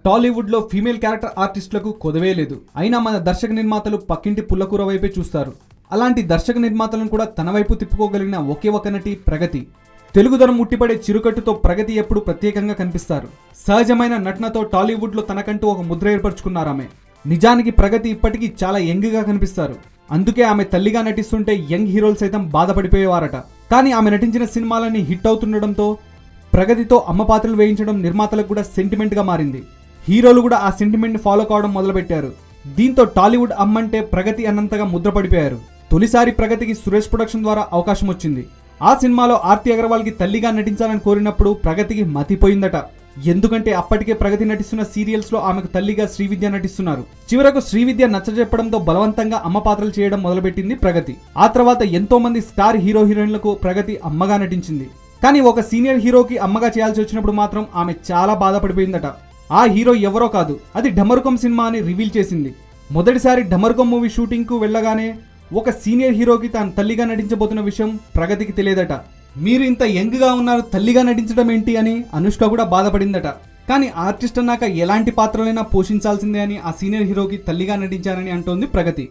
టాలీవుడ్ లో female character ఆర్టిస్టులకు కొదవే లేదు. అయినా మన దర్శక నిర్మాతలు పక్కింటి పుల్లకూర వైపే చూస్తారు. అలాంటి దర్శక నిర్మాతలను కూడా తన వైపు తిప్పుకోగలిగిన ఒకే ఒక నటి ప్రగతి. తెలుగుదనం ముట్టిపడే చిరుకట్టుతో ప్రగతి ఎప్పుడు ప్రత్యేకంగా కనిపిస్తారు. సహజమైన నటనతో టాలీవుడ్ లో తనకంటూ ఒక ముద్ర ఏర్పరచుకున్నారామె. నిజానికి ప్రగతి ఇప్పటికీ చాలా యంగ్ గా కనిపిస్తారు. అందుకే ఆమె తల్లిగా నటిస్తుంటే యంగ్ హీరోలు సైతం బాధపడిపోయేవారట. కానీ ఆమె నటించిన సినిమాలన్నీ హిట్ అవుతుండడంతో ప్రగతితో అమ్మ పాత్రలు వేయించడం నిర్మాతలకు కూడా సెంటిమెంట్ గా మారింది. హీరోలు కూడా ఆ సెంటిమెంట్ ఫాలో కావడం మొదలుపెట్టారు. దీంతో టాలీవుడ్ అమ్మంటే ప్రగతి అన్నంతగా ముద్ర పడిపోయారు. తొలిసారి ప్రగతికి సురేష్ ప్రొడక్షన్ ద్వారా అవకాశం వచ్చింది. ఆ సినిమాలో ఆర్తి అగర్వాల్ కి తల్లిగా నటించాలని కోరినప్పుడు ప్రగతికి మతిపోయిందట. ఎందుకంటే అప్పటికే ప్రగతి నటిస్తున్న సీరియల్స్ లో ఆమెకు తల్లిగా శ్రీవిద్య నటిస్తున్నారు. చివరకు శ్రీవిద్య నచ్చజెప్పడంతో బలవంతంగా అమ్మ పాత్రలు చేయడం మొదలుపెట్టింది ప్రగతి. ఆ తర్వాత ఎంతో మంది స్టార్ హీరో హీరోయిన్లకు ప్రగతి అమ్మగా నటించింది. కానీ ఒక సీనియర్ హీరోకి అమ్మగా చేయాల్సి వచ్చినప్పుడు మాత్రం ఆమె చాలా బాధపడిపోయిందట. ఆ హీరో ఎవరో కాదు, అది ఢమరుకం సినిమా అని రివీల్ చేసింది. మొదటిసారి ఢమరుకం మూవీ షూటింగ్ కు వెళ్ళగానే ఒక సీనియర్ హీరోకి తాను తల్లిగా నటించబోతున్న విషయం ప్రగతికి తెలియదట. మీరు ఇంత యంగ్ గా ఉన్నారు, తల్లిగా నటించడం ఏంటి అని అనుష్క కూడా బాధపడిందట. కానీ ఆర్టిస్ట్ అన్నాక ఎలాంటి పాత్రలైనా పోషించాల్సిందే అని ఆ సీనియర్ హీరోకి తల్లిగా నటించారని అంటోంది ప్రగతి.